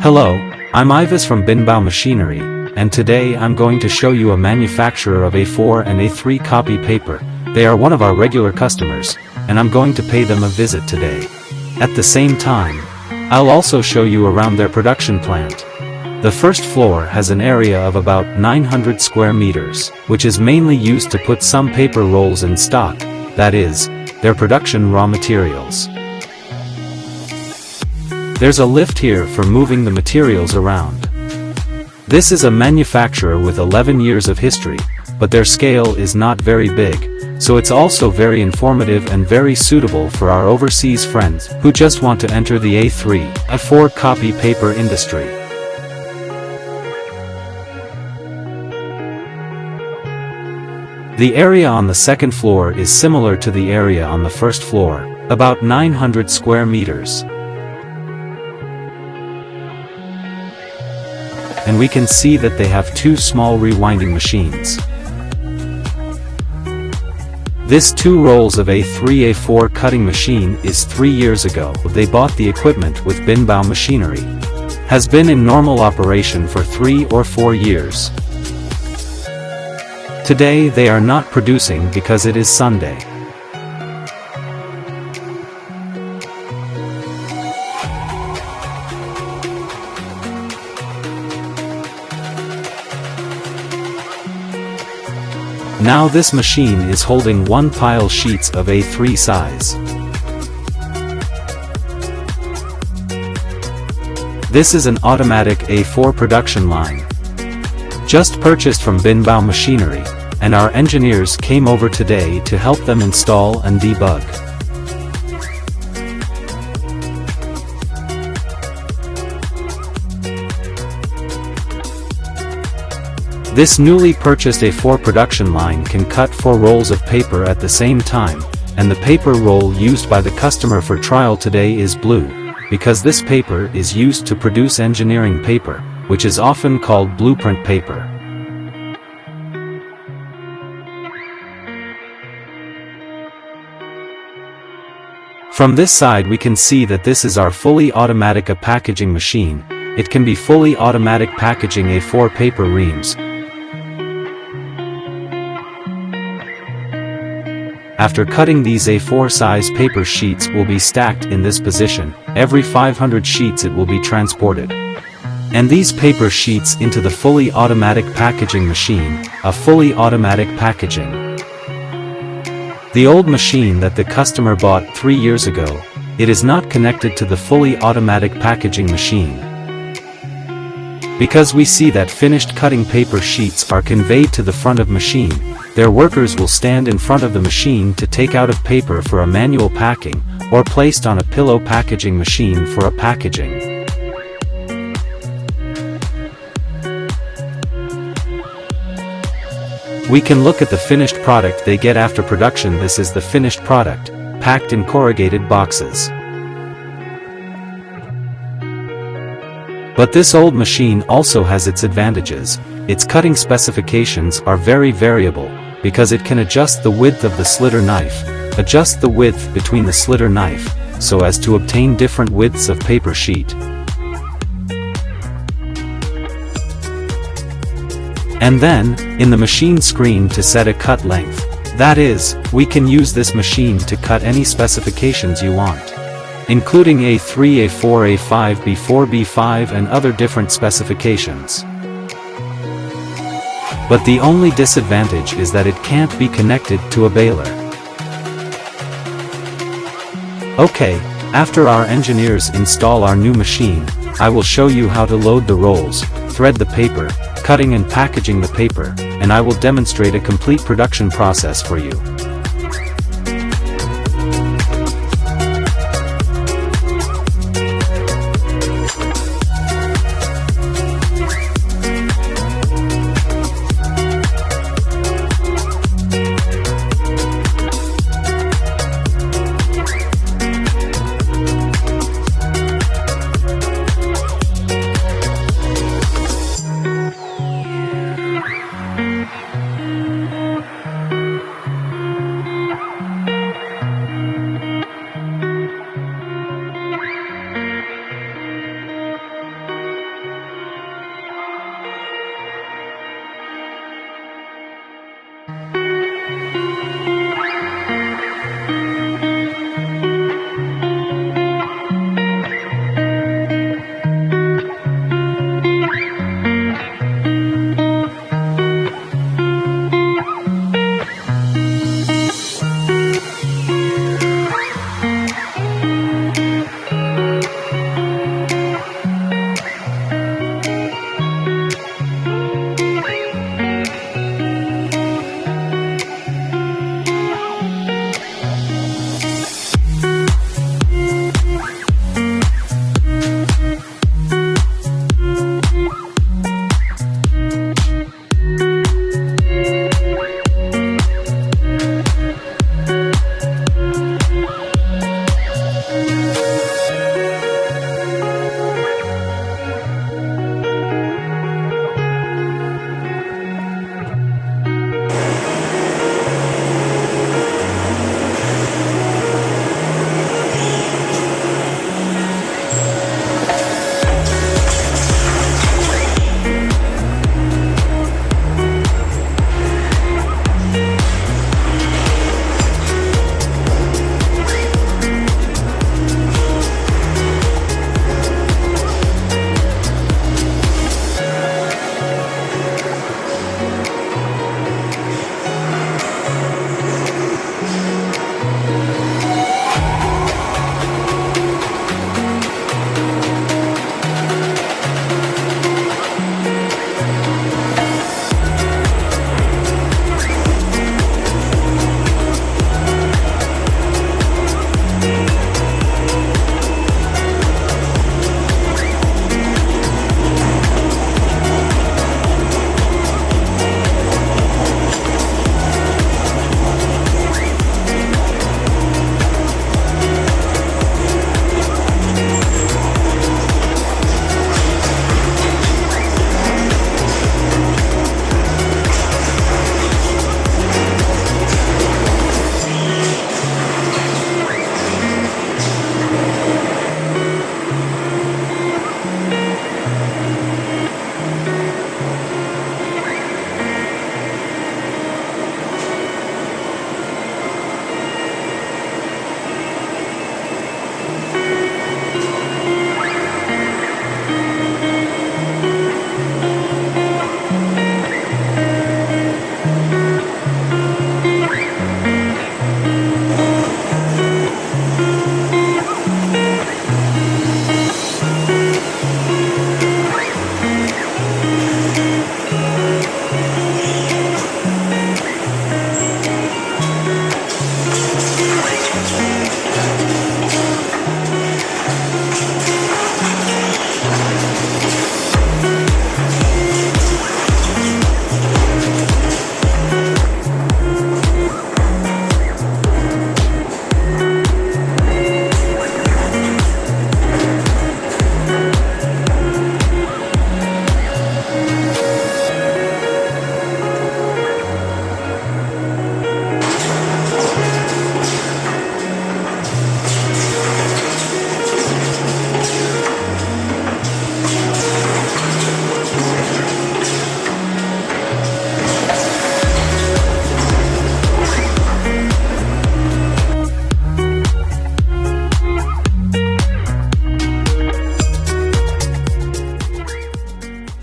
Hello, I'm Ivis from Binbao Machinery, and today I'm going to show you a manufacturer of A4 and A3 copy paper. They are one of our regular customers, and I'm going to pay them a visit today. At the same time, I'll also show you around their production plant. The first floor has an area of about 900 square meters, which is mainly used to put some paper rolls in stock, that is, their production raw materials. There's a lift here for moving the materials around. This is a manufacturer with 11 years of history, but their scale is not very big, so it's also very informative and very suitable for our overseas friends who just want to enter the A3, A4 copy paper industry. The area on the second floor is similar to the area on the first floor, about 900 square meters. And we can see that they have two small rewinding machines. This 2 rolls of A3 A4 cutting machine is 3 years ago. They bought the equipment with Binbao Machinery. Has been in normal operation for 3 or 4 years. Today they are not producing because it is Sunday. Now this machine is holding 1 pile sheets of A3 size. This is an automatic A4 production line. Just purchased from Binbao Machinery, and our engineers came over today to help them install and debug. This newly purchased A4 production line can cut 4 rolls of paper at the same time, and the paper roll used by the customer for trial today is blue, because this paper is used to produce engineering paper, which is often called blueprint paper. From this side we can see that this is our fully automatic packaging machine. It can be fully automatic packaging A4 paper reams. After cutting, these A4 size paper sheets will be stacked in this position. Every 500 sheets it will be transported. And these paper sheets into the fully automatic packaging machine, a fully automatic packaging. The old machine that the customer bought 3 years ago, it is not connected to the fully automatic packaging machine. Because we see that finished cutting paper sheets are conveyed to the front of machine, their workers will stand in front of the machine to take out of paper for a manual packing, or placed on a pillow packaging machine for a packaging. We can look at the finished product they get after production. This is the finished product, packed in corrugated boxes. But this old machine also has its advantages. Its cutting specifications are very variable, because it can adjust the width of the slitter knife, adjust the width between the slitter knife, so as to obtain different widths of paper sheet. And then, in the machine screen to set a cut length. That is, we can use this machine to cut any specifications you want, including A3, A4, A5, B4, B5 and other different specifications. But the only disadvantage is that it can't be connected to a baler. Okay, after our engineers install our new machine, I will show you how to load the rolls, thread the paper, cutting and packaging the paper, and I will demonstrate a complete production process for you.